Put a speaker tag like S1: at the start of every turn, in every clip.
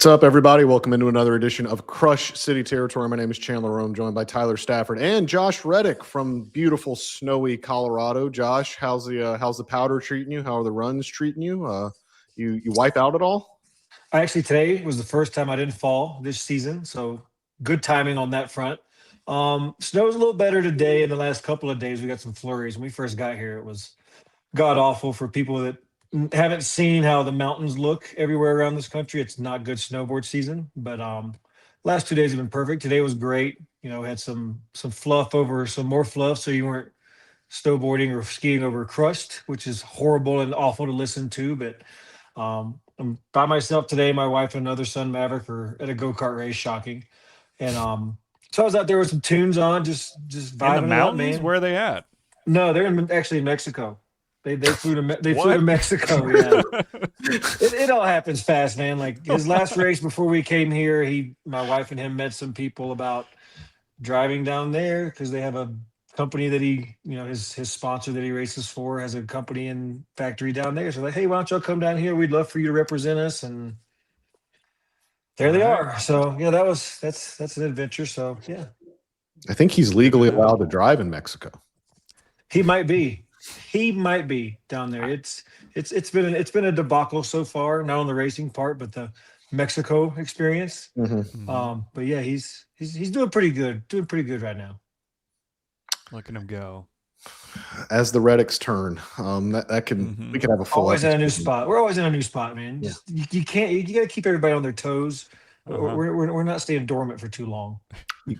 S1: What's up, everybody? Welcome into another edition of Crush City Territory. My name is Chandler. I'm joined by Tyler Stafford and Josh Reddick from beautiful, snowy Colorado. Josh, how's the powder treating you? How are the runs treating you? You wipe out at all?
S2: Today was the first time I didn't fall this season, so good timing on that front. Snow's a little better today. In the last couple of days, we got some flurries. When we first got here, it was god awful for people that haven't seen how the mountains look everywhere around this country. It's not good snowboard season, but last 2 days have been perfect. Today was great. Had some fluff over some more fluff, so you weren't snowboarding or skiing over crust, which is horrible and awful to listen to. But I'm by myself today. My wife and another son, Maverick, are at a go-kart race, shocking. And so I was out there with some tunes on, just vibing
S3: in the
S2: it up,
S3: mountains.
S2: man.
S3: Where are they at?
S2: No, they're actually in Mexico. They flew to
S3: What?
S2: Mexico. Yeah, it all happens fast, man. Like his last race before we came here, my wife and him met some people about driving down there because they have a company that his sponsor that he races for has a company and factory down there. So like, hey, why don't y'all come down here? We'd love for you to represent us. And there they are. So yeah, that's an adventure. So yeah,
S1: I think he's legally allowed to drive in Mexico.
S2: he might be down there. It's been a debacle so far, not on the racing part, but the Mexico experience. But yeah, he's doing pretty good right now.
S3: Look at him go.
S1: As the Reddicks turn, we could have a full.
S2: Always in a new spot. We're always in a new spot, man.
S1: Yeah.
S2: You got to keep everybody on their toes. We're not staying dormant for too long.
S1: You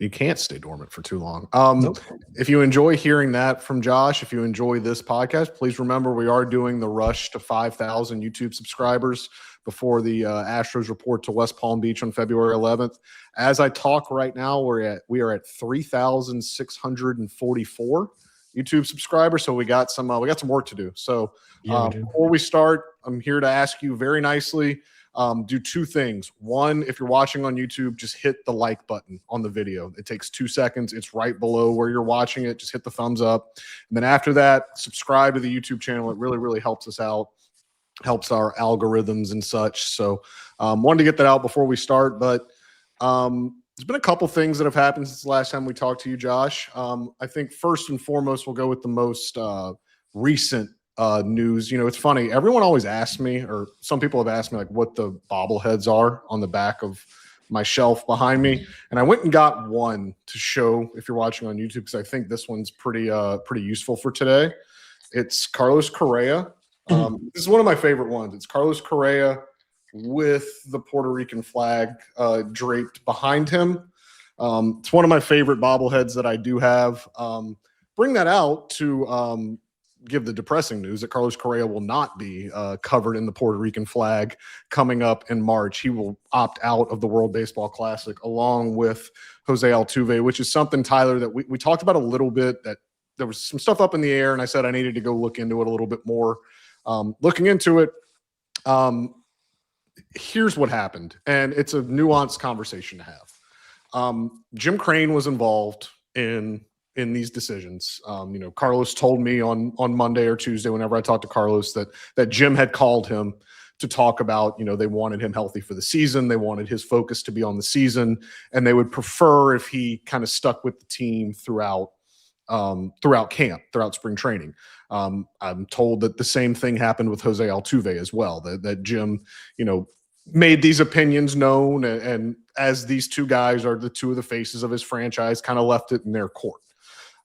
S1: can't stay dormant for too long.
S2: Nope.
S1: If you enjoy hearing that from Josh, if you enjoy this podcast, please remember we are doing the rush to 5,000 YouTube subscribers before the Astros report to West Palm Beach on February 11th. As I talk right now, we are at 3,644 YouTube subscribers. So we got some work to do. So before we start, I'm here to ask you very nicely. Do two things. One, if you're watching on YouTube, just hit the like button on the video. It takes 2 seconds. It's right below where you're watching it. Just hit the thumbs up. And then after that, subscribe to the YouTube channel. It really, really helps us out, helps our algorithms and such. So wanted to get that out before we start. But there's been a couple things that have happened since the last time we talked to you, Josh. I think first and foremost, we'll go with the most recent news. It's funny. Everyone always asks me, or some people have asked me, like what the bobbleheads are on the back of my shelf behind me. And I went and got one to show if you're watching on YouTube, because I think this one's pretty useful for today. It's Carlos Correa. This is one of my favorite ones. It's Carlos Correa with the Puerto Rican flag draped behind him. It's one of my favorite bobbleheads that I do have. Bring that out to give the depressing news that Carlos Correa will not be covered in the Puerto Rican flag coming up in March. He will opt out of the World Baseball Classic along with Jose Altuve, which is something, Tyler, that we talked about a little bit, that there was some stuff up in the air, and I said I needed to go look into it a little bit more. Looking into it, here's what happened, and it's a nuanced conversation to have. Jim Crane was involved in these decisions. Carlos told me on Monday or Tuesday, whenever I talked to Carlos, that Jim had called him to talk about, they wanted him healthy for the season. They wanted his focus to be on the season, and they would prefer if he kind of stuck with the team throughout camp, throughout spring training. I'm told that the same thing happened with Jose Altuve as well, that Jim, made these opinions known, and as these two guys are the two of the faces of his franchise, kind of left it in their court.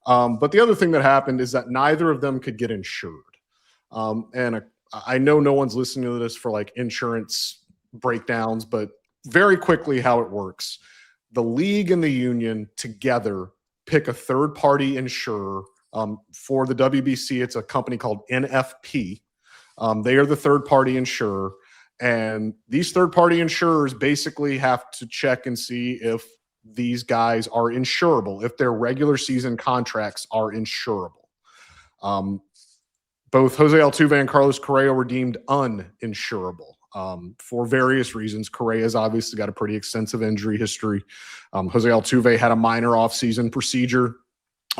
S1: But the other thing that happened is that neither of them could get insured. And I know no one's listening to this for like insurance breakdowns, but very quickly how it works. The league and the union together pick a third-party insurer. For the WBC, it's a company called NFP. They are the third-party insurer. And these third-party insurers basically have to check and see if these guys are insurable, if their regular season contracts are insurable. Both Jose Altuve and Carlos Correa were deemed uninsurable for various reasons. Correa's obviously got a pretty extensive injury history. Jose Altuve had a minor offseason procedure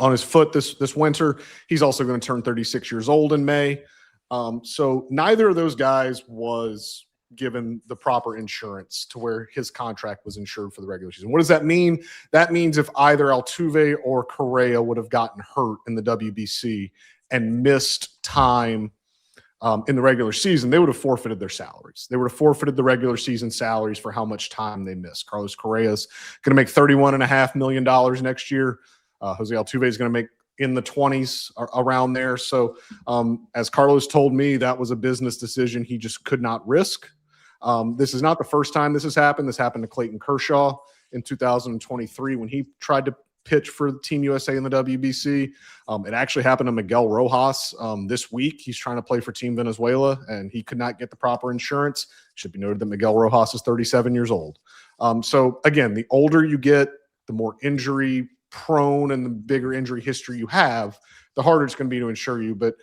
S1: on his foot this winter. He's also going to turn 36 years old in May. So neither of those guys was given the proper insurance to where his contract was insured for the regular season. What does that mean? That means if either Altuve or Correa would have gotten hurt in the WBC and missed time in the regular season, they would have forfeited their salaries. They would have forfeited the regular season salaries for how much time they missed. Carlos Correa's going to make $31.5 million next year. Jose Altuve is going to make in the 20s around there. So as Carlos told me, that was a business decision he just could not risk. This is not the first time this has happened. This happened to Clayton Kershaw in 2023 when he tried to pitch for Team USA in the WBC. It actually happened to Miguel Rojas this week. He's trying to play for Team Venezuela, and he could not get the proper insurance. It should be noted that Miguel Rojas is 37 years old. So again, the older you get, the more injury prone and the bigger injury history you have, the harder it's going to be to insure you. But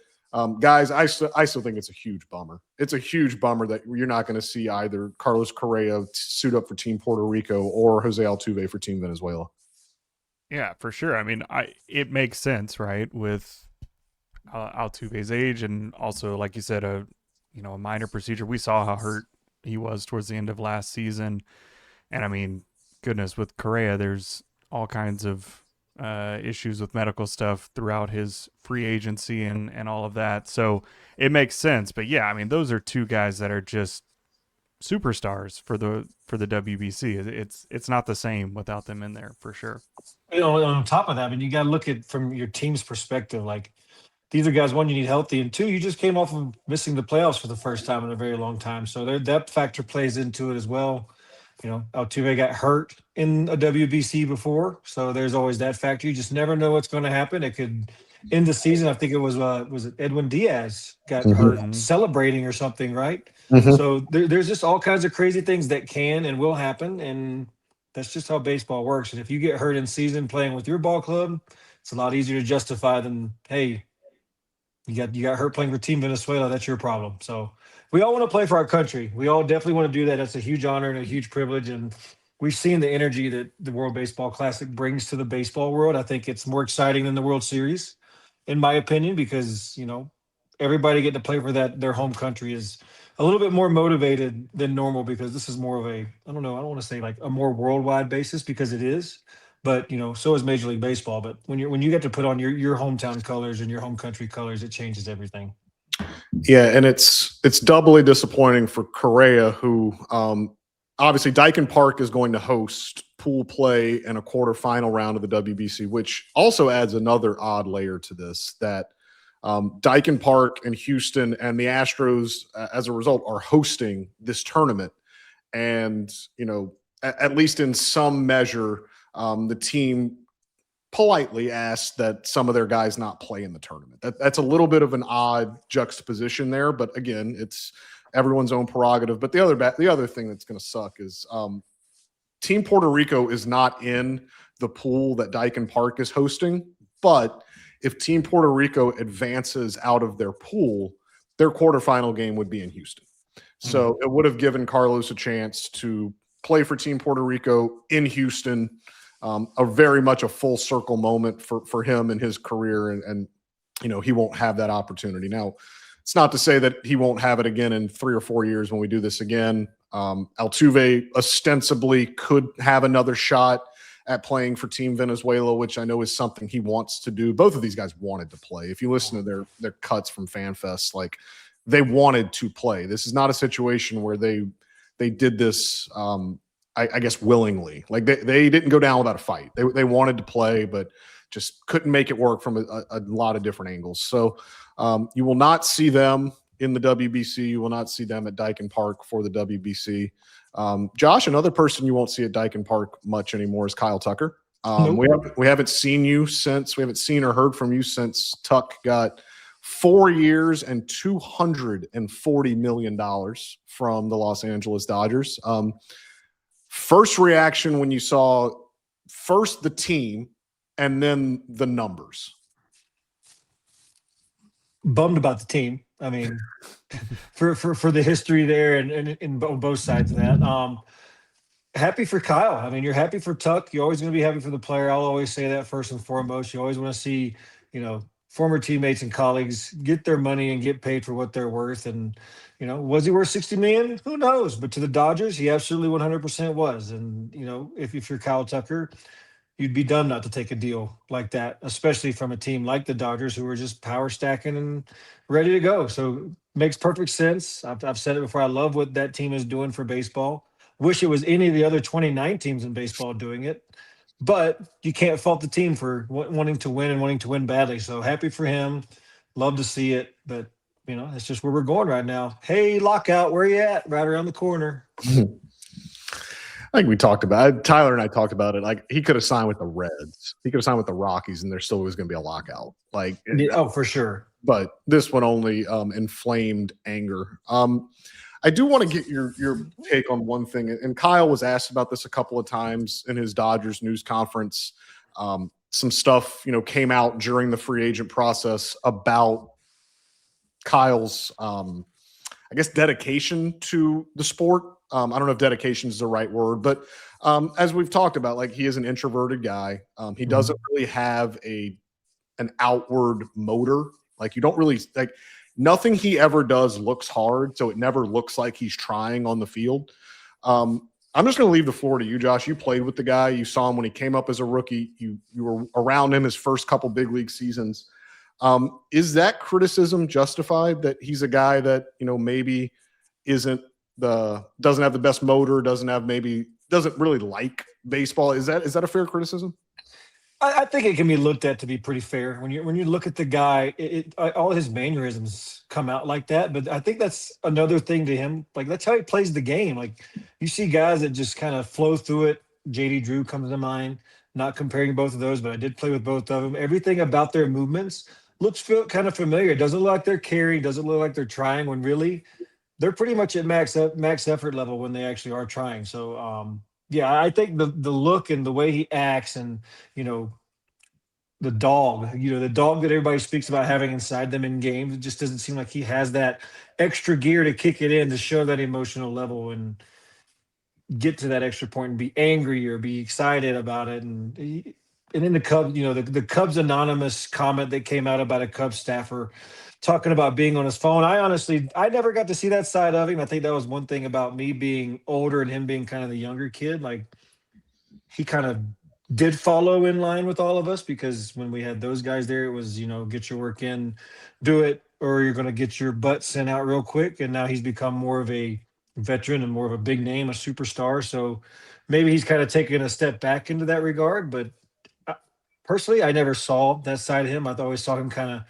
S1: guys, I still think it's a huge bummer. It's a huge bummer that you're not going to see either Carlos Correa suit up for Team Puerto Rico or Jose Altuve for Team Venezuela.
S3: Yeah, for sure. I mean, it makes sense, right, with Altuve's age, and also, like you said, a minor procedure. We saw how hurt he was towards the end of last season, and I mean, goodness, with Correa, there's all kinds of issues with medical stuff throughout his free agency and all of that. So it makes sense. But yeah, I mean, those are two guys that are just superstars for the WBC. It's not the same without them in there, for sure.
S2: On top of that, I mean, you got to look at from your team's perspective. Like, these are guys, one, you need healthy, and two, you just came off of missing the playoffs for the first time in a very long time. So their depth factor plays into it as well. Altuve got hurt in a WBC before, so there's always that factor. You just never know what's going to happen. It could end the season. I think it was it Edwin Diaz got hurt celebrating or something, right? So there's just all kinds of crazy things that can and will happen, and that's just how baseball works. And if you get hurt in season playing with your ball club, it's a lot easier to justify than, hey, you got hurt playing for Team Venezuela. That's your problem. So we all want to play for our country. We all definitely want to do that. That's a huge honor and a huge privilege. And we've seen the energy that the World Baseball Classic brings to the baseball world. I think it's more exciting than the World Series, in my opinion, because, everybody getting to play for their home country is a little bit more motivated than normal, because this is more of a, I don't want to say like a more worldwide basis, because it is, but so is Major League Baseball. But when you get to put on your hometown colors and your home country colors, it changes everything.
S1: Yeah, and it's doubly disappointing for Correa, who obviously Dyken Park is going to host pool play in a quarterfinal round of the WBC, which also adds another odd layer to this, that Dyken Park and Houston and the Astros, as a result, are hosting this tournament. And, at least in some measure, the team politely asked that some of their guys not play in the tournament. That's a little bit of an odd juxtaposition there, but again, it's everyone's own prerogative. But the other thing that's going to suck is Team Puerto Rico is not in the pool that Dyken Park is hosting, but if Team Puerto Rico advances out of their pool, their quarterfinal game would be in Houston. So it would have given Carlos a chance to play for Team Puerto Rico in Houston. A very much a full circle moment for him in his career. And he won't have that opportunity. Now, it's not to say that he won't have it again in 3 or 4 years when we do this again. Altuve ostensibly could have another shot at playing for Team Venezuela, which I know is something he wants to do. Both of these guys wanted to play. If you listen to their cuts from FanFest, like, they wanted to play. This is not a situation where they did this I guess willingly. Like, they didn't go down without a fight. They wanted to play, but just couldn't make it work from a lot of different angles. So you will not see them in the WBC. You will not see them at Dyken Park for the WBC. Josh, another person you won't see at Dyken Park much anymore is Kyle Tucker. We haven't seen or heard from you since Tuck got 4 years and $240 million from the Los Angeles Dodgers. First reaction when you saw first the team and then the numbers?
S2: Bummed about the team. I mean, for the history there and on both sides of that. Happy for Kyle. I mean, you're happy for Tuck. You're always going to be happy for the player. I'll always say that first and foremost. You always want to see, former teammates and colleagues get their money and get paid for what they're worth. And, was he worth 60 million? Who knows? But to the Dodgers, he absolutely 100% was. And, if you're Kyle Tucker, you'd be dumb not to take a deal like that, especially from a team like the Dodgers who are just power stacking and ready to go. So makes perfect sense. I've said it before. I love what that team is doing for baseball. Wish it was any of the other 29 teams in baseball doing it, but you can't fault the team for wanting to win and wanting to win badly. So happy for him. Love to see it, but that's just where we're going right now. Hey, lockout, where you at? Right around the corner.
S1: I think we talked about it. Tyler and I talked about it. Like, he could have signed with the Reds. He could have signed with the Rockies, and there still was going to be a lockout. Like,
S2: for sure.
S1: But this one only inflamed anger. I do want to get your take on one thing. And Kyle was asked about this a couple of times in his Dodgers news conference. Some stuff, came out during the free agent process about Kyle's, I guess, dedication to the sport. I don't know if dedication is the right word, but as we've talked about, like, he is an introverted guy. He doesn't really have an outward motor. Like, you don't really like nothing he ever does looks hard. So it never looks like he's trying on the field. I'm just going to leave the floor to you, Josh. You played with the guy. You saw him when he came up as a rookie. You were around him his first couple big league seasons. Is that criticism justified, that he's a guy that, maybe doesn't have the best motor, doesn't really like baseball? Is that a fair criticism?
S2: I think it can be looked at to be pretty fair. When you look at the guy, all his mannerisms come out like that. But I think that's another thing to him. Like, that's how he plays the game. Like, you see guys that just kind of flow through it. JD Drew comes to mind. Not comparing both of those, but I did play with both of them. Everything about their movements looks kind of familiar. It doesn't look like they're carrying. Doesn't look like they're trying, when really they're pretty much at max effort level when they actually are trying. So, yeah, I think the look and the way he acts, and the dog that everybody speaks about having inside them in games, it just doesn't seem like he has that extra gear to kick it in to show that emotional level and get to that extra point and be angry or be excited about it. And in the Cubs, the Cubs Anonymous comment that came out about a Cubs staffer talking about being on his phone. I never got to see that side of him. I think that was one thing about me being older and him being kind of the younger kid. Like, he kind of did follow in line with all of us, because when we had those guys there, it was, get your work in, do it, or you're going to get your butt sent out real quick. And now he's become more of a veteran and more of a big name, a superstar. So maybe he's kind of taken a step back into that regard. But personally, I never saw that side of him. I always saw him kind of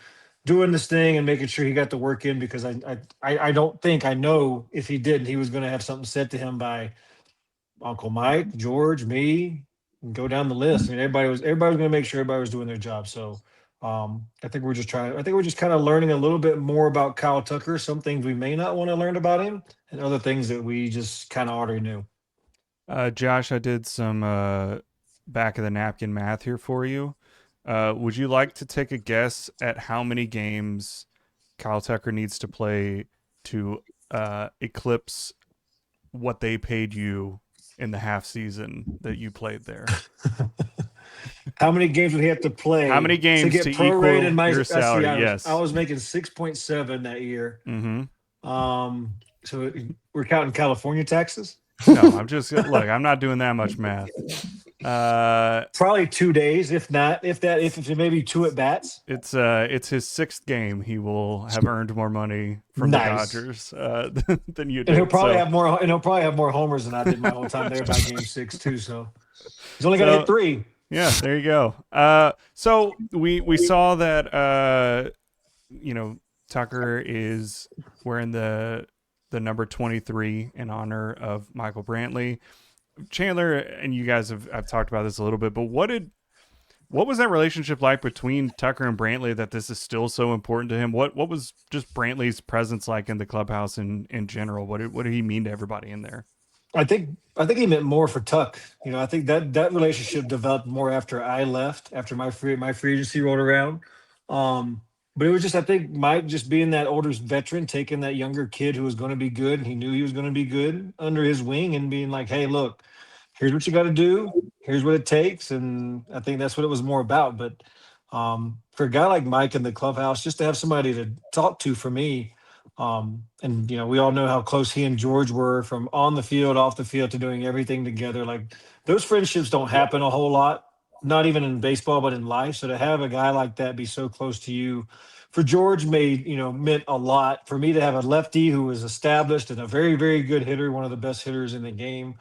S2: doing this thing and making sure he got the work in, because I don't think, I know if he didn't, he was going to have something said to him by Uncle Mike, George, me, and go down the list. I mean, everybody was going to make sure everybody was doing their job. So I think we're just kind of learning a little bit more about Kyle Tucker. Some things we may not want to learn about him, and other things that we just kind of already knew.
S3: Josh, I did some back of the napkin math here for you. Would you like to take a guess at how many games Kyle Tucker needs to play to eclipse what they paid you in the half season that you played there?
S2: How many games would he have to play?
S3: How many games to equal your salary? Yes.
S2: I was making 6.7 that year.
S3: Mm-hmm.
S2: So we're counting California taxes?
S3: No, I'm not doing that much math.
S2: Probably 2 days, if maybe 2 at bats.
S3: It's his 6th game. He will have earned more money from the Dodgers than you did.
S2: And he'll probably have more homers than I did my whole time there by game 6 too. So he's only got to hit 3.
S3: Yeah, there you go. So we saw that Tucker is wearing the number 23 in honor of Michael Brantley. Chandler and you guys have talked about this a little bit, but what was that relationship like between Tucker and Brantley, that this is still so important to him? What was just Brantley's presence like in the clubhouse in general? What did he mean to everybody in there?
S2: I think he meant more for Tuck. I think that relationship developed more after I left, after my free agency rolled around. But it was just, I think, Mike just being that older veteran, taking that younger kid who was going to be good, and he knew he was going to be good, under his wing, and being like, hey, look, here's what you got to do. Here's what it takes. And I think that's what it was more about. But For a guy like Mike in the clubhouse, just to have somebody to talk to for me. And we all know how close he and George were from on the field, off the field, to doing everything together. Like those friendships don't happen a whole lot, not even in baseball, but in life. So to have a guy like that be so close to you, for George meant a lot. For me to have a lefty who was established and a very, very good hitter, one of the best hitters in the game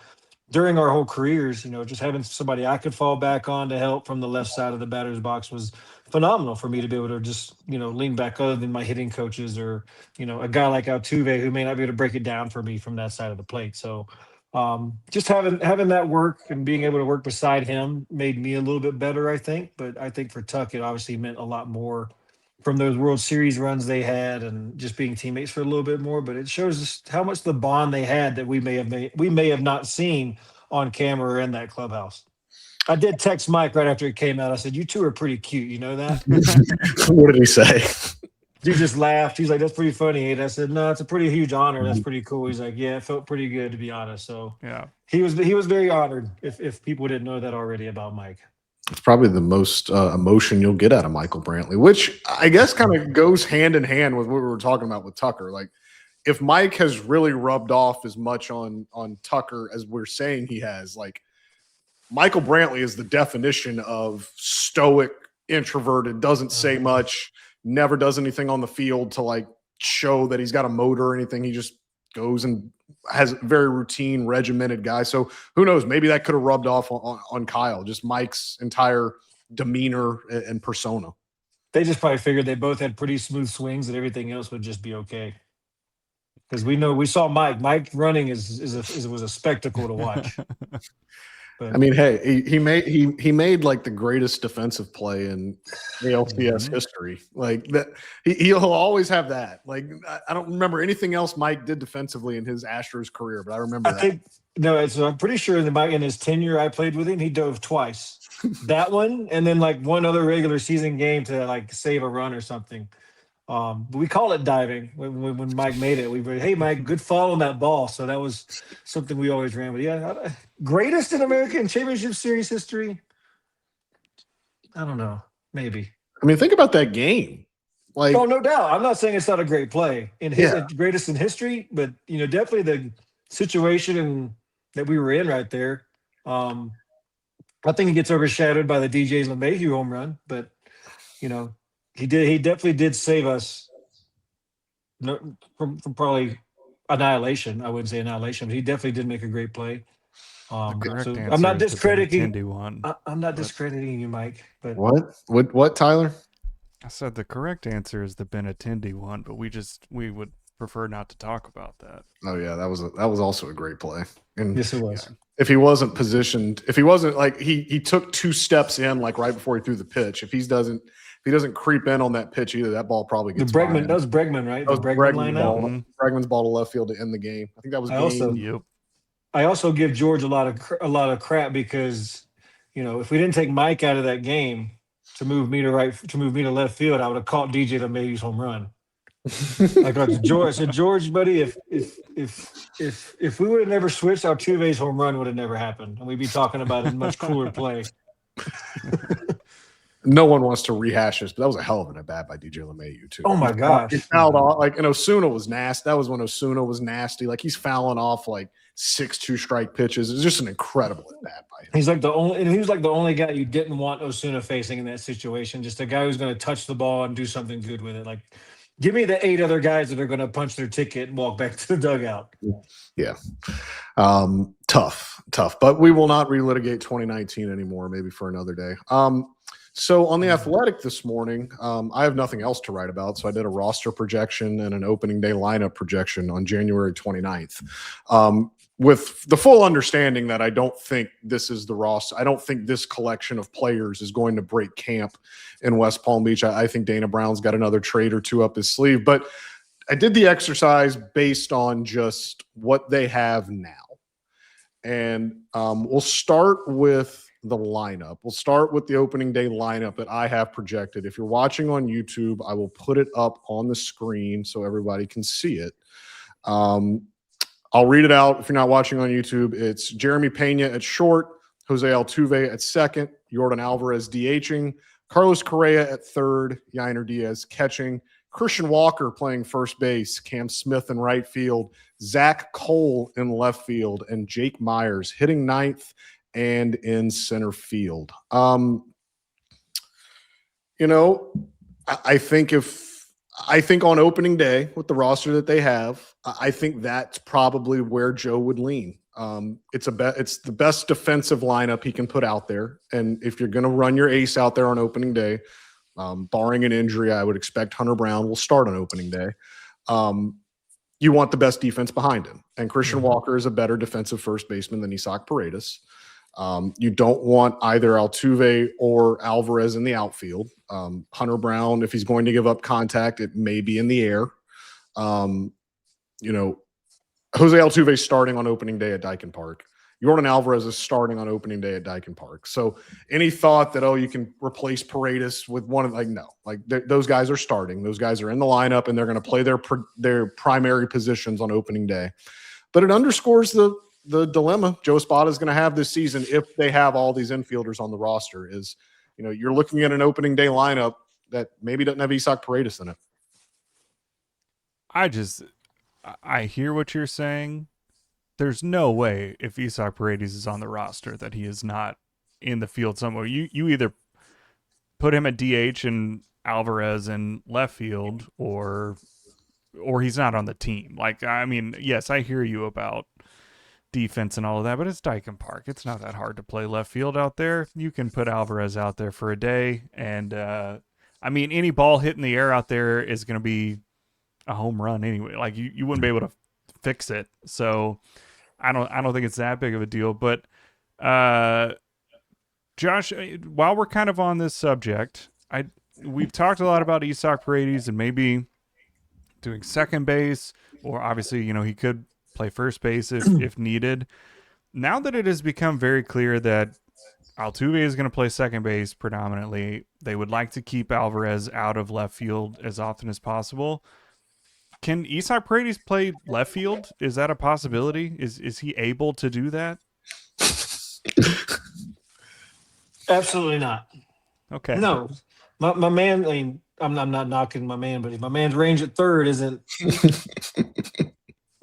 S2: during our whole careers, just having somebody I could fall back on to help from the left side of the batter's box was phenomenal for me to be able to just, lean back other than my hitting coaches or, a guy like Altuve who may not be able to break it down for me from that side of the plate. So just having that work and being able to work beside him made me a little bit better, I think. But I think for Tuck, it obviously meant a lot more from those World Series runs they had and just being teammates for a little bit more. But it shows us how much the bond they had that we may have not seen on camera or in that clubhouse. I did text Mike right after it came out. I said, "You two are pretty cute. You know that?"
S1: What did he say?
S2: He just laughed. He's like, "That's pretty funny." And I said, "No, it's a pretty huge honor. That's pretty cool." He's like, "Yeah, it felt pretty good, to be honest." So
S3: yeah,
S2: he was very honored. If people didn't know that already about Mike.
S1: It's probably the most emotion you'll get out of Michael Brantley, which I guess kind of goes hand in hand with what we were talking about with Tucker. Like, if Mike has really rubbed off as much on Tucker as we're saying he has, like, Michael Brantley is the definition of stoic, introverted, doesn't say much, never does anything on the field to like show that he's got a motor or anything. He just goes and has a very routine, regimented guy. So who knows? Maybe that could have rubbed off on Kyle, just Mike's entire demeanor and persona.
S2: They just probably figured they both had pretty smooth swings and everything else would just be okay. Because we saw Mike running was a spectacle to watch.
S1: But, I mean, hey, he made like the greatest defensive play in ALCS history. Like that, he'll always have that. Like I don't remember anything else Mike did defensively in his Astros career, but I remember
S2: I'm pretty sure in his tenure I played with him, he dove twice. That one, and then like one other regular season game to like save a run or something. We call it diving when Mike made it. We were, "Hey, Mike, good fall on that ball." So that was something we always ran with. Yeah, greatest in American Championship Series history. I don't know, maybe.
S1: I mean, think about that game. Like,
S2: oh, no doubt. I'm not saying it's not a great play in greatest in history, but definitely the situation that we were in right there. I think it gets overshadowed by the DJ LeMahieu home run, but he definitely did save us from probably annihilation. I wouldn't say annihilation, but he definitely did make a great play. So I'm not discrediting. I'm not discrediting you, Mike. But
S1: what, Tyler?
S3: I said the correct answer is the Benintendi one, but we would prefer not to talk about that.
S1: Oh yeah, that was also a great play. And
S2: yes, it was.
S1: Yeah, if he wasn't positioned, if he wasn't like he took 2 steps in like right before he threw the pitch. If he doesn't creep in on that pitch either, that ball probably gets
S2: Bregman. That was Bregman, right?
S1: That was Bregman's ball to left field to end the game. I think that was
S2: I also give George a lot of crap because, if we didn't take Mike out of that game to move me to left field, I would have caught DJ LeMahieu's home run. Like George, I said, "George, buddy, if we would have never switched, Altuve's home run would have never happened, and we'd be talking about a much cooler play."
S1: No one wants to rehash this, but that was a hell of an at bat by DJ LeMahieu too.
S2: Oh my gosh!
S1: He fouled off and Osuna was nasty. That was when Osuna was nasty. Like he's fouling off like 6 2-strike pitches. It's just an incredible at bat by him.
S2: He was like the only guy you didn't want Osuna facing in that situation. Just a guy who's going to touch the ball and do something good with it. Like, give me the 8 other guys that are going to punch their ticket and walk back to the dugout.
S1: Yeah. Tough. But we will not relitigate 2019 anymore, maybe for another day. So on The Athletic this morning, I have nothing else to write about, so I did a roster projection and an opening day lineup projection on January 29th, with the full understanding that I don't think this is the roster. I don't think this collection of players is going to break camp in West Palm Beach. I think Dana Brown's got another trade or 2 up his sleeve, but I did the exercise based on just what they have now. And we'll start with the lineup. We'll start with the opening day lineup that I have projected. If you're watching on YouTube, I will put it up on the screen so everybody can see it. I'll read it out. If you're not watching on YouTube, it's Jeremy Pena at short, Jose Altuve at second, Yordan Alvarez DHing, Carlos Correa at third, Yainer Diaz catching, Christian Walker playing first base, Cam Smith in right field, Zach Cole in left field, and Jake Myers hitting ninth and in center field. I think on opening day with the roster that they have, I think that's probably where Joe would lean. It's the best defensive lineup he can put out there. And if you're going to run your ace out there on opening day, barring an injury, I would expect Hunter Brown will start on opening day. You want the best defense behind him. And Christian Walker is a better defensive first baseman than Isaac Paredes. You don't want either Altuve or Alvarez in the outfield. Hunter Brown, if he's going to give up contact, it may be in the air. Jose Altuve is starting on opening day at Dyken Park. Jordan Alvarez is starting on opening day at Dyken Park. So any thought that, you can replace Paredes with one of no, those guys are starting. Those guys are in the lineup and they're going to play their primary positions on opening day. But it underscores the dilemma Joe Espada is going to have this season if they have all these infielders on the roster is, you're looking at an opening day lineup that maybe doesn't have Isaac Paredes in it.
S3: I hear what you're saying. There's no way if Isaac Paredes is on the roster that he is not in the field somewhere. You either put him at DH and Alvarez in left field or he's not on the team. Yes, I hear you about defense and all of that, but it's Dyken Park. It's not that hard to play left field out there. You can put Alvarez out there for a day, and any ball hit in the air out there is going to be a home run anyway. You wouldn't be able to fix it. So I don't think it's that big of a deal. But Josh, while we're kind of on this subject, we've talked a lot about Isaac Paredes and maybe doing second base, or obviously he could play first base if needed. Now that it has become very clear that Altuve is going to play second base predominantly, they would like to keep Alvarez out of left field as often as possible. Can Isaac Paredes play left field? Is that a possibility? Is he able to do that?
S2: Absolutely not.
S3: Okay.
S2: No. My man, I'm not knocking my man, but my man's range at third isn't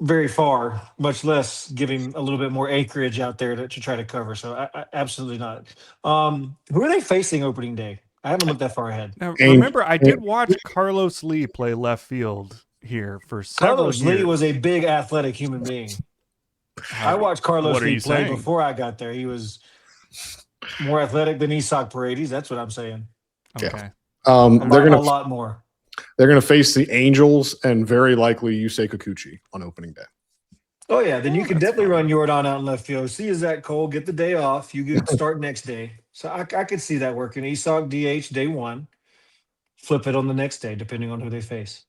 S2: very far, much less give him a little bit more acreage out there to try to cover. So I absolutely not. Who are they facing opening day? I haven't looked that far ahead.
S3: Now, remember, I did watch Carlos Lee play left field here for several years.
S2: Carlos Lee was a big athletic human being. I watched Carlos Lee play before I got there. He was more athletic than Isaac Paredes. That's what I'm saying.
S3: Okay.
S1: They're
S2: a lot more.
S1: They're going to face the Angels and very likely Yusei Kikuchi on opening day.
S2: Oh, yeah. Then you can definitely run Jordan out in left field. See Zach Cole, get the day off. You can start next day. So I could see that working. Isaac DH day one. Flip it on the next day, depending on who they face.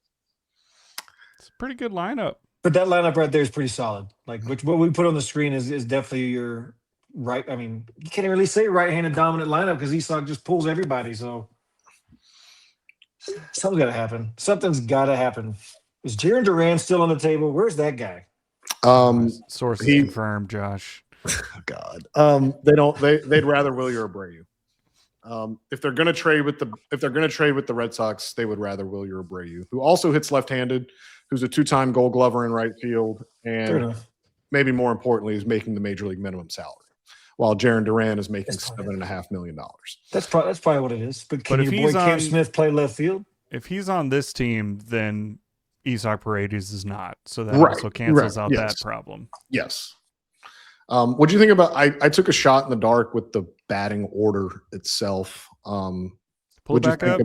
S3: It's a pretty good lineup.
S2: But that lineup right there is pretty solid. What we put on the screen is definitely your right. You can't really say right-handed dominant lineup because Isaac just pulls everybody. So something's got to happen. Something's got to happen. Is Jarren Duran still on the table? Where's that guy?
S3: Sources confirmed, Josh.
S1: God. They'd rather Willie or Abreu. If they're going to trade with the Red Sox, they would rather Willie or Abreu, who also hits left-handed, who's a two-time Gold Glover in right field, and maybe more importantly, is making the major league minimum salary, while Jarren Duran is making $7.5 million.
S2: That's probably what it is. But can your boy Cam Smith play left field?
S3: If he's on this team, then Isaac Paredes is not. So that also cancels out that problem.
S1: Yes. What do you think about? I took a shot in the dark with the batting order itself.
S3: Pull it back up.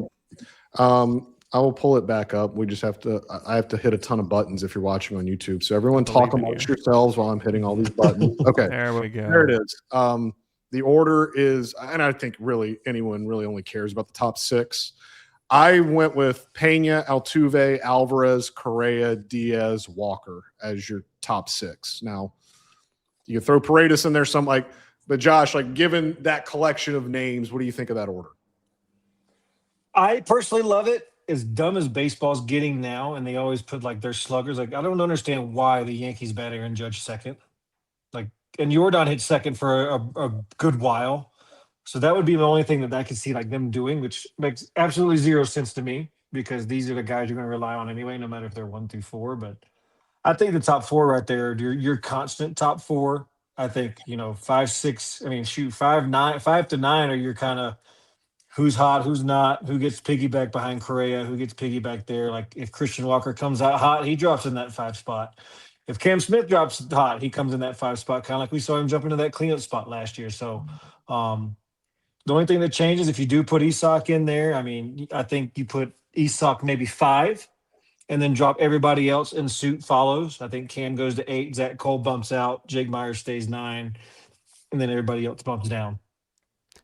S1: I will pull it back up. We just have to. I have to hit a ton of buttons if you're watching on YouTube. So everyone talk amongst yourselves while I'm hitting all these buttons. Okay,
S3: there we go.
S1: There it is. The order is, and I think really anyone really only cares about the top six. I went with Pena, Altuve, Alvarez, Correa, Diaz, Walker as your top six. Now, you can throw Paredes in there, but Josh, given that collection of names, what do you think of that order?
S2: I personally love it. As dumb as baseball's getting now, and they always put their sluggers. I don't understand why the Yankees bat Aaron Judge second. And Jordan hit second for a good while. So that would be the only thing that I could see like them doing, which makes absolutely zero sense to me because these are the guys you're going to rely on anyway, no matter if they're 1 through 4. But I think the top four right there, your constant top four. I think 5, 6. I mean, shoot, 5, 9, 5 to 9 are your kind of who's hot, who's not, who gets piggyback behind Correa, who gets piggyback there. Like if Christian Walker comes out hot, he drops in that 5 spot. If Cam Smith drops hot, he comes in that 5 spot, kind of like we saw him jump into that cleanup spot last year. So the only thing that changes if you do put Isak in there, I mean, I think you put Isak maybe 5 and then drop everybody else in suit follows. I think Cam goes to 8, Zach Cole bumps out, Jake Myers stays 9, and then everybody else bumps down.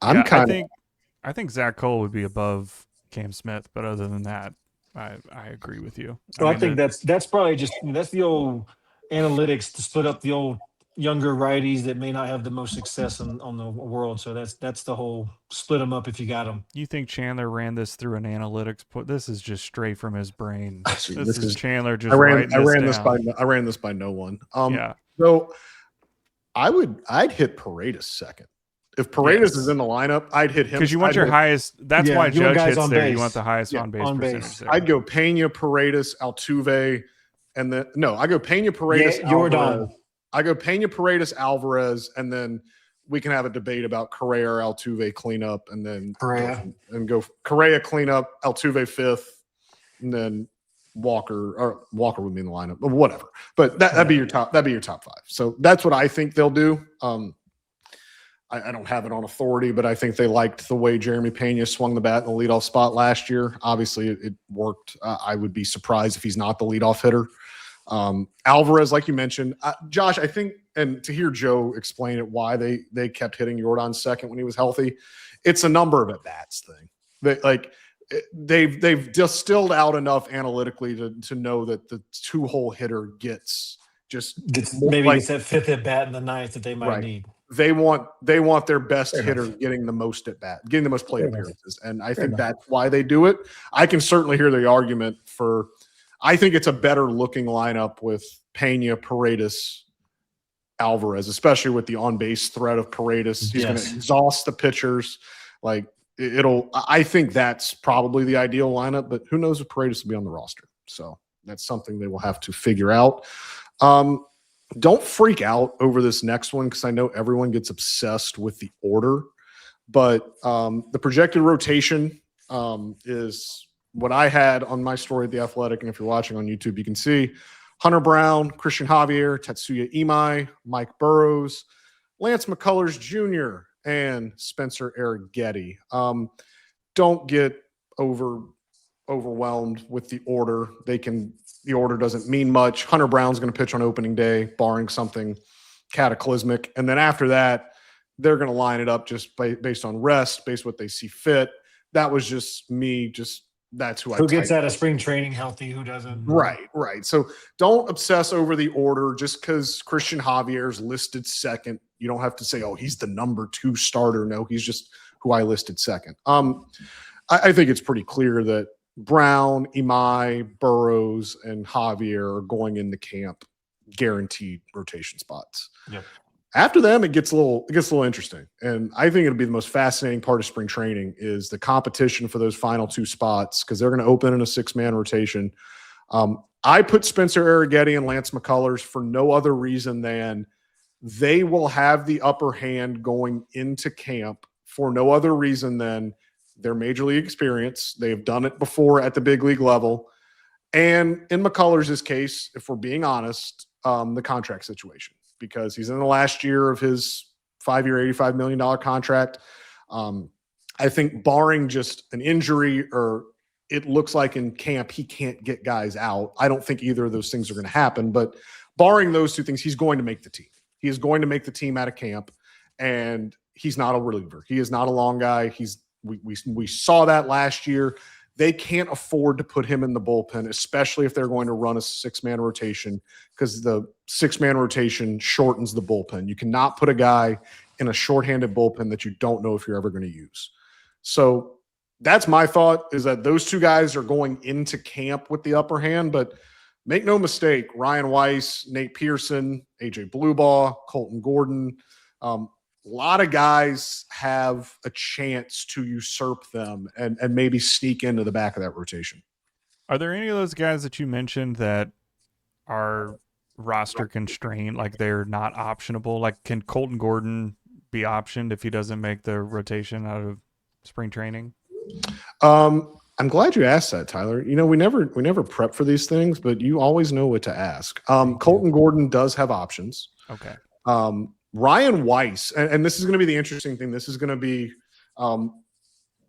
S3: I think Zach Cole would be above Cam Smith, but other than that, I agree with you.
S2: So I think that's probably just that's the old analytics to split up the old younger righties that may not have the most success on the world. So that's the whole split them up if you got them.
S3: You think Chandler ran this through an analytics? This is just straight from his brain. This is Chandler just. I
S1: ran this by no one.
S3: Yeah.
S1: So I'd hit Paredes second. If Paredes is in the lineup, I'd hit him
S3: because you want your highest. That's why Judge hits there.
S2: Base.
S3: You want the highest on base percentage. There.
S1: I'd go Pena, Paredes, Altuve, and then I go Pena, Paredes, Alvarez. I go Pena, Paredes, Alvarez, and then we can have a debate about Correa or Altuve cleanup, and then
S2: Correa
S1: go Correa cleanup, Altuve 5th, and then Walker would be in the lineup, but whatever. But that'd be your top. That'd be your top 5. So that's what I think they'll do. I don't have it on authority, but I think they liked the way Jeremy Pena swung the bat in the leadoff spot last year. Obviously, it worked. I would be surprised if he's not the leadoff hitter. Alvarez, like you mentioned, Josh, I think, and to hear Joe explain it, why they kept hitting Jordan second when he was healthy, it's a number of at-bats thing. They've distilled out enough analytically to know that the 2-hole hitter gets
S2: maybe it's that 5th at bat in the 9th that they might need.
S1: They want their best hitter getting the most at bat, getting the most plate appearances, and I think that's why they do it. I can certainly hear the argument for. I think it's a better looking lineup with Pena, Paredes, Alvarez, especially with the on base threat of Paredes. He's going to exhaust the pitchers. Like I think that's probably the ideal lineup, but who knows if Paredes will be on the roster? So that's something they will have to figure out. Don't freak out over this next one because I know everyone gets obsessed with the order, but the projected rotation is what I had on my story at The Athletic, and if you're watching on YouTube, you can see Hunter Brown, Christian Javier, Tetsuya Imai, Mike Burrows, Lance McCullers Jr., and Spencer Arrighetti. Don't get overwhelmed with the order. The order doesn't mean much. Hunter Brown's going to pitch on opening day, barring something cataclysmic. And then after that, they're going to line it up just based on rest, based on what they see fit. That was just me. That's who
S2: gets out of spring training healthy, who doesn't.
S1: Right. So don't obsess over the order just because Christian Javier is listed second. You don't have to say, oh, he's the number 2 starter. No, he's just who I listed second. I think it's pretty clear that Brown, Imai, Burrows, and Javier are going into camp guaranteed rotation spots.
S2: Yep.
S1: After them, it gets a little interesting. And I think it'll be the most fascinating part of spring training is the competition for those final 2 spots because they're going to open in a 6-man rotation. I put Spencer Arrighetti and Lance McCullers for no other reason than they will have the upper hand going into camp for no other reason than their major league experience. They have done it before at the big league level. And in McCullers' case, if we're being honest, the contract situation, because he's in the last year of his 5-year, $85 million contract. I think barring just an injury or it looks like in camp he can't get guys out. I don't think either of those things are going to happen, but barring those 2 things, he's going to make the team. He is going to make the team out of camp, and he's not a reliever. He is not a long guy. We saw that last year. They can't afford to put him in the bullpen, especially if they're going to run a 6-man rotation, because the 6-man rotation shortens the bullpen. You cannot put a guy in a shorthanded bullpen that you don't know if you're ever going to use. So that's my thought, is that those 2 guys are going into camp with the upper hand, but make no mistake, Ryan Weiss, Nate Pearson, AJ Bluebaugh, Colton Gordon, a lot of guys have a chance to usurp them and maybe sneak into the back of that rotation.
S3: Are there any of those guys that you mentioned that are roster constrained, like they're not optionable? Like, can Colton Gordon be optioned if he doesn't make the rotation out of spring training?
S1: I'm glad you asked that, Tyler. You know, we never prep for these things, but you always know what to ask. Colton Gordon does have options.
S3: Okay.
S1: Ryan Weiss, and this is going to be the interesting thing. This is going to be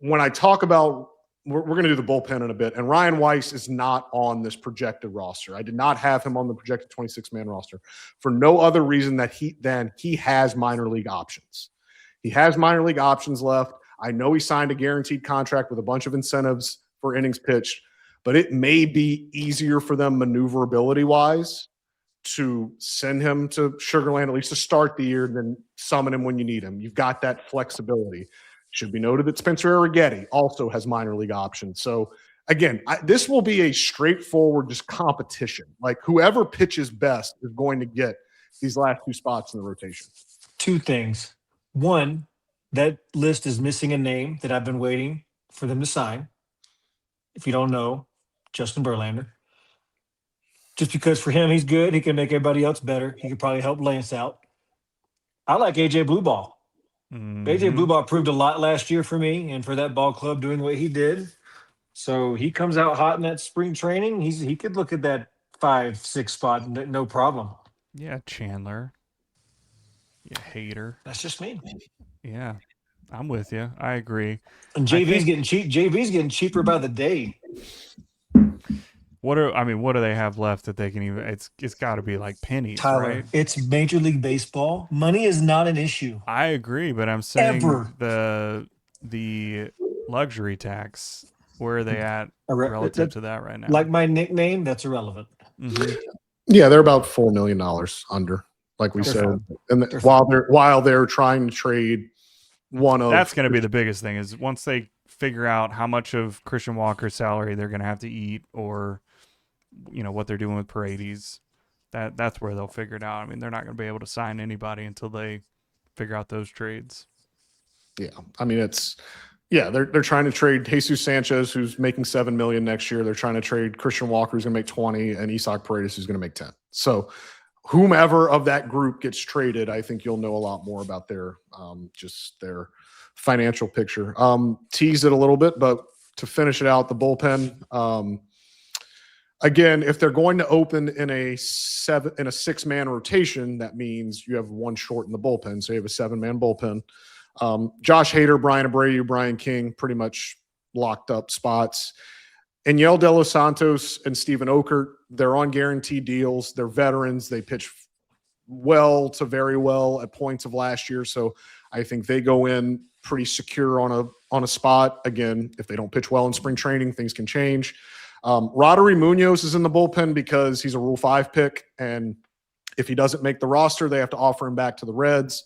S1: when I talk about we're going to do the bullpen in a bit, and Ryan Weiss is not on this projected roster. I did not have him on the projected 26-man roster for no other reason that he has minor league options. He has minor league options left. I know he signed a guaranteed contract with a bunch of incentives for innings pitched, but it may be easier for them maneuverability-wise to send him to Sugarland, at least to start the year, than summon him when you need him. You've got that flexibility. Should be noted that Spencer Arrighetti also has minor league options. So, again, this will be a straightforward just competition. Like, whoever pitches best is going to get these last two spots in the rotation.
S2: Two things. One, that list is missing a name that I've been waiting for them to sign. If you don't know, Justin Verlander. Just because for him, he's good. He can make everybody else better. He could probably help Lance out. I like AJ Blueball. AJ Blueball proved a lot last year for me and for that ball club doing what he did. So he comes out hot in that spring training. He could look at that 5-6 spot, no problem.
S3: Yeah, Chandler. You hater.
S2: That's just me.
S3: Yeah, I'm with you. I agree.
S2: And JV's getting cheap. JV's getting cheaper by the day.
S3: What do they have left that they can even? It's got to be like pennies,
S2: Tyler,
S3: right?
S2: it's Major League Baseball. Money is not an issue.
S3: I agree, but I'm saying
S2: Ever.
S3: the luxury tax. Where are they at relative to that right now?
S2: Like my nickname, that's irrelevant.
S3: Mm-hmm.
S1: Yeah, they're about $4 million under, like we said, and while they're trying to trade one of.
S3: That's going to be the biggest thing is once they figure out how much of Christian Walker's salary they're going to have to eat, or what they're doing with Paredes. That's where they'll figure it out. I mean, they're not going to be able to sign anybody until they figure out those trades. Yeah,
S1: I mean they're trying to trade Jesus Sanchez, who's making $7 million next year. They're trying to trade Christian Walker, who's going to make 20, and Isaac Paredes, who's going to make 10. So, whomever of that group gets traded, I think you'll know a lot more about their financial picture. Tease it a little bit, but to finish it out, the bullpen. Again, if they're going to open in a 6-man rotation, that means you have one short in the bullpen. So you have a 7-man bullpen. Josh Hader, Brian Abreu, Brian King, pretty much locked up spots. And Yel De Los Santos and Steven Okert, they're on guaranteed deals. They're veterans. They pitch well to very well at points of last year. So I think they go in pretty secure on a spot. Again, if they don't pitch well in spring training, things can change. Roddery Munoz is in the bullpen because he's a Rule 5 pick, and if he doesn't make the roster, they have to offer him back to the Reds.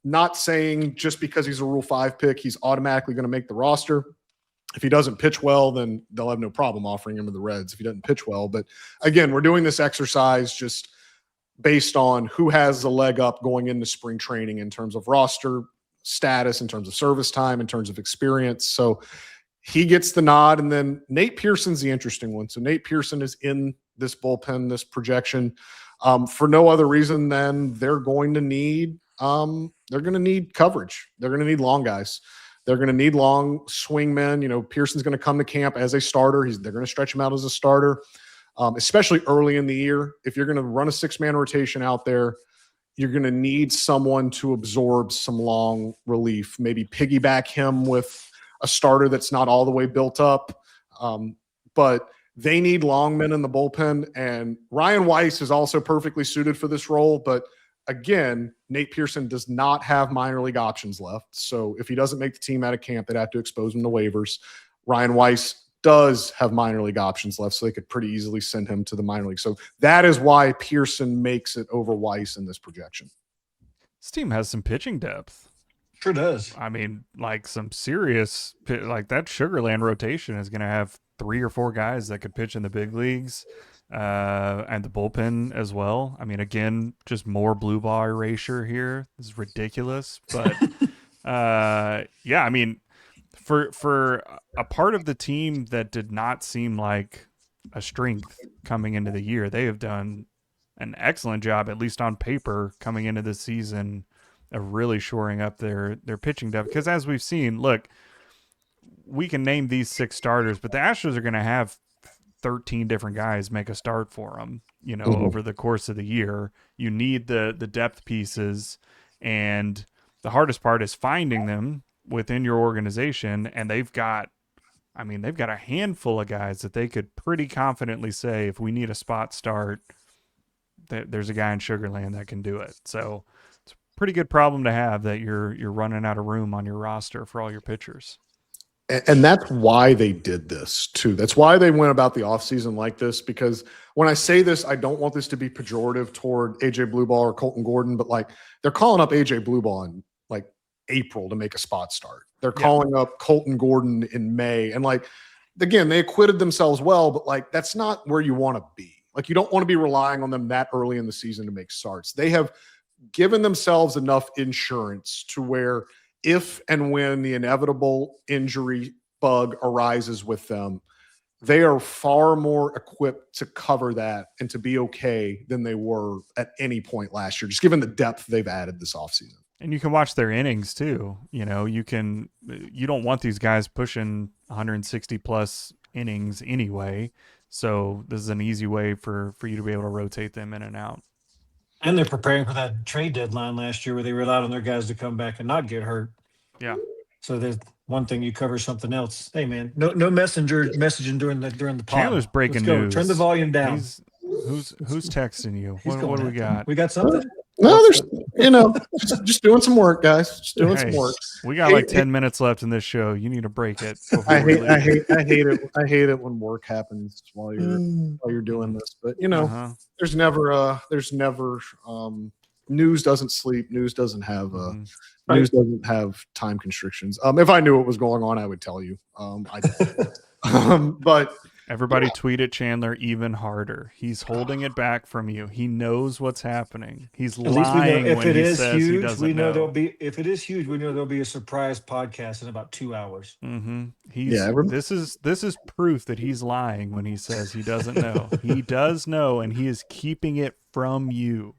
S1: Not saying just because he's a Rule 5 pick, he's automatically going to make the roster. If he doesn't pitch well, then they'll have no problem offering him to the Reds if he doesn't pitch well. But again, we're doing this exercise just based on who has the leg up going into spring training in terms of roster status, in terms of service time, in terms of experience. So he gets the nod, and then Nate Pearson's the interesting one. So Nate Pearson is in this bullpen, this projection, for no other reason than they're going to need coverage. They're going to need long guys. They're going to need long swing men. Pearson's going to come to camp as a starter. They're going to stretch him out as a starter, especially early in the year. If you're going to run a 6-man rotation out there, you're going to need someone to absorb some long relief, maybe piggyback him with a starter that's not all the way built up. But they need long men in the bullpen, and Ryan Weiss is also perfectly suited for this role. But again, Nate Pearson does not have minor league options left. So if he doesn't make the team out of camp, they'd have to expose him to waivers. Ryan Weiss does have minor league options left, so they could pretty easily send him to the minor league. So that is why Pearson makes it over Weiss in this projection.
S3: This team has some pitching depth.
S2: Sure does.
S3: I mean, like some serious, like that Sugarland rotation is going to have 3 or 4 guys that could pitch in the big leagues, and the bullpen as well. I mean, again, just more blue ball erasure here. This is ridiculous, but yeah, I mean, for a part of the team that did not seem like a strength coming into the year, they have done an excellent job, at least on paper, coming into the season, of really shoring up their pitching depth. Because as we've seen, look, we can name these 6 starters, but the Astros are going to have 13 different guys make a start for them, over the course of the year. You need the depth pieces, and the hardest part is finding them within your organization. And they've got a handful of guys that they could pretty confidently say, if we need a spot start, there's a guy in Sugarland that can do it. So it's a pretty good problem to have, that you're running out of room on your roster for all your pitchers.
S1: And that's why they did this too. That's why they went about the offseason like this, because when I say this, I don't want this to be pejorative toward AJ Blueball or Colton Gordon, but like, they're calling up AJ Blueball in like April to make a spot start. They're calling up Colton Gordon in May. And like, again, they acquitted themselves well, but like, that's not where you want to be. Like, you don't want to be relying on them that early in the season to make starts. They have given themselves enough insurance to where, if and when the inevitable injury bug arises with them, they are far more equipped to cover that and to be okay than they were at any point last year, just given the depth they've added this offseason.
S3: And you can watch their innings too. You don't want these guys pushing 160 plus innings anyway. So this is an easy way for you to be able to rotate them in and out.
S2: And they're preparing for that trade deadline last year where they relied on their guys to come back and not get hurt.
S3: Yeah.
S2: So there's one thing, you cover something else. Hey man, no messaging during the pod.
S3: Chandler's breaking news.
S2: Turn the volume down.
S3: Who's texting you? What do we got?
S2: We got something?
S1: No, there's just doing some work, guys. Just doing some work.
S3: We got like 10 minutes left in this show. You need to break it.
S1: I hate it. I hate it when work happens while you're doing this. But there's never news doesn't sleep. News doesn't have news doesn't have time constrictions. If I knew what was going on, I would tell you. I don't. But
S3: everybody tweet at Chandler even harder. He's holding it back from you. He knows what's happening. He's lying when he says he doesn't know.
S2: If it is huge, we know there'll be a surprise podcast in about 2 hours.
S3: Mm-hmm. This is proof that he's lying when he says he doesn't know. He does know, and he is keeping it from you.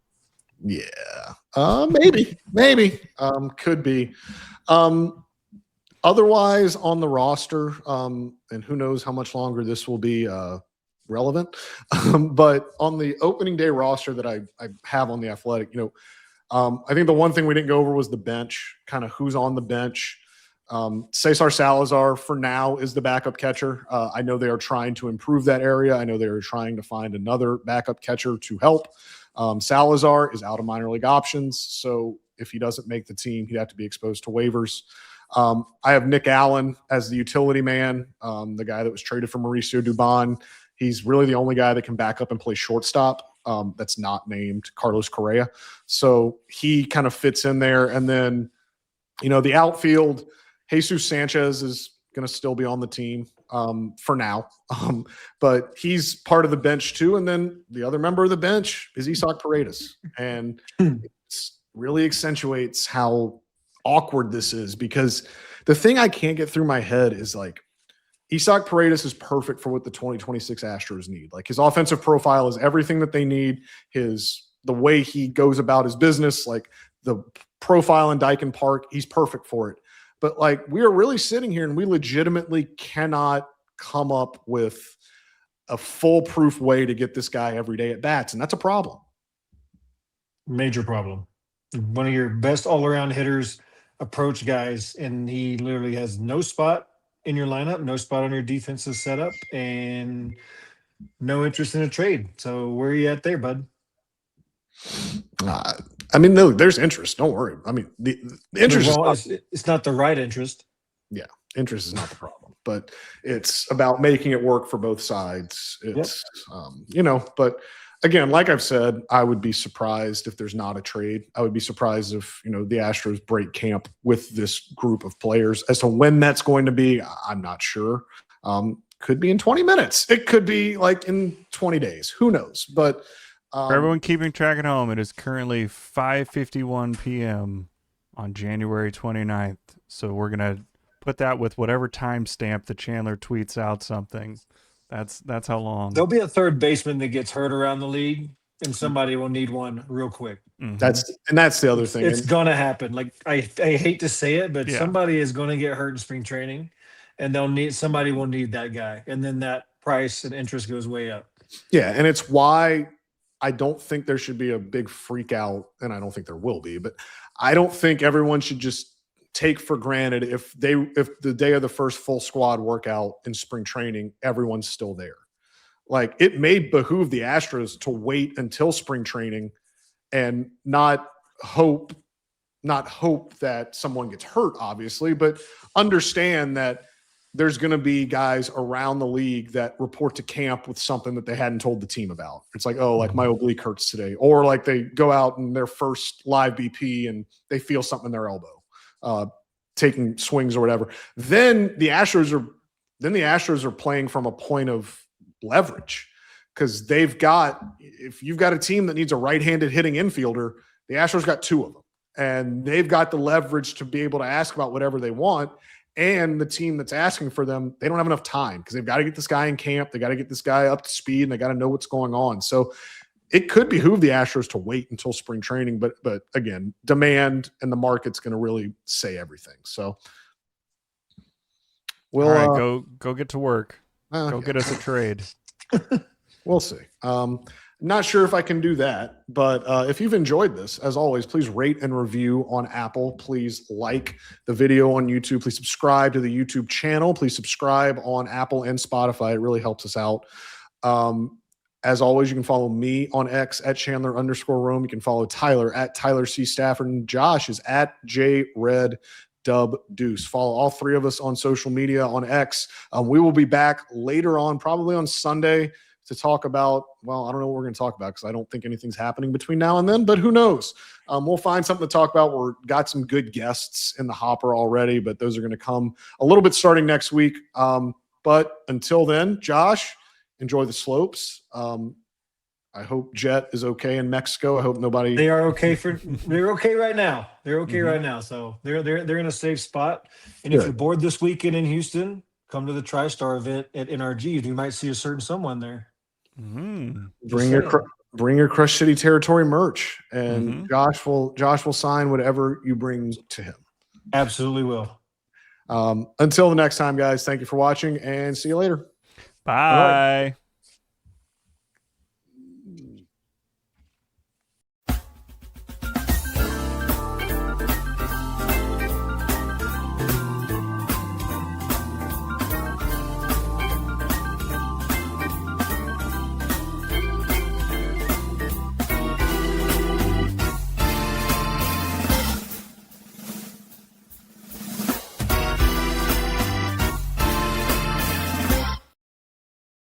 S1: Yeah. Maybe. Could be. Otherwise, on the roster, and who knows how much longer this will be relevant, but on the opening day roster that I have on The Athletic, I think the one thing we didn't go over was the bench, kind of who's on the bench. Cesar Salazar, for now, is the backup catcher. I know they are trying to improve that area. I know they are trying to find another backup catcher to help. Salazar is out of minor league options, so if he doesn't make the team, he'd have to be exposed to waivers. I have Nick Allen as the utility man, the guy that was traded from Mauricio Dubon. He's really the only guy that can back up and play shortstop that's not named Carlos Correa. So he kind of fits in there. And then, the outfield, Jesus Sanchez is going to still be on the team for now. But he's part of the bench too. And then the other member of the bench is Isaac Paredes. And it really accentuates how awkward this is, because the thing I can't get through my head is like, Isaac Paredes is perfect for what the 2026 Astros need. Like, his offensive profile is everything that they need. The way he goes about his business, like the profile in Dyken Park, he's perfect for it. But like, we are really sitting here and we legitimately cannot come up with a foolproof way to get this guy every day at bats. And that's a problem.
S2: Major problem. One of your best all-around hitters, approach guys, and he literally has no spot in your lineup, no spot on your defensive setup, and no interest in a trade. So where are you at there, bud?
S1: No, there's interest. Don't worry. I mean, the interest
S2: it's not the right interest.
S1: Yeah, interest is not the problem, but it's about making it work for both sides. It's but again, like I've said, I would be surprised if there's not a trade. I would be surprised if, the Astros break camp with this group of players. As to when that's going to be, I'm not sure. could be in 20 minutes. It could be like in 20 days. Who knows? But
S3: for everyone keeping track at home, it is currently 5:51 p.m. on January 29th. So we're going to put that with whatever timestamp that Chandler tweets out something. That's how long.
S2: There'll be a third baseman that gets hurt around the league, and somebody will need one real quick.
S3: Mhm.
S1: That's the other thing.
S2: It's gonna happen. Like I hate to say it, but somebody is going to get hurt in spring training, and somebody will need that guy, and then that price and interest goes way up.
S1: Yeah, and it's why I don't think there should be a big freak out, and I don't think there will be, but I don't think everyone should just take for granted if the day of the first full squad workout in spring training, everyone's still there. Like, it may behoove the Astros to wait until spring training and not hope that someone gets hurt, obviously, but understand that there's going to be guys around the league that report to camp with something that they hadn't told the team about. It's like, oh, like my oblique hurts today. Or like they go out in their first live BP and they feel something in their elbow, taking swings or whatever. Then the Astros are playing from a point of leverage, because if you've got a team that needs a right-handed hitting infielder, the Astros got two of them, and they've got the leverage to be able to ask about whatever they want. And the team that's asking for them, they don't have enough time, because they've got to get this guy in camp. They got to get this guy up to speed, and they got to know what's going on. So it could behoove the Astros to wait until spring training. But again, demand and the market's going to really say everything. So
S3: all right, go get to work. Go get us a trade.
S1: We'll see. Not sure if I can do that, but if you've enjoyed this, as always, please rate and review on Apple. Please like the video on YouTube. Please subscribe to the YouTube channel. Please subscribe on Apple and Spotify. It really helps us out. As always, you can follow me on X at Chandler_Rome. You can follow Tyler at Tyler C. Stafford, and Josh is at JRedDubDeuce. Follow all three of us on social media on X. We will be back later on, probably on Sunday, to talk about, well, I don't know what we're going to talk about, because I don't think anything's happening between now and then, but who knows? We'll find something to talk about. We've got some good guests in the hopper already, but those are going to come a little bit starting next week. But until then, Josh, enjoy the slopes. I hope Jet is okay in Mexico. I hope nobody.
S2: They are okay they're okay right now. They're okay right now. So they're in a safe spot. And if you're bored this weekend in Houston, come to the TriStar event at NRG. You might see a certain someone there.
S1: Bring your Crush City Territory merch, and Josh will sign whatever you bring to him.
S2: Absolutely will.
S1: Until the next time, guys, thank you for watching, and see you later.
S3: Bye.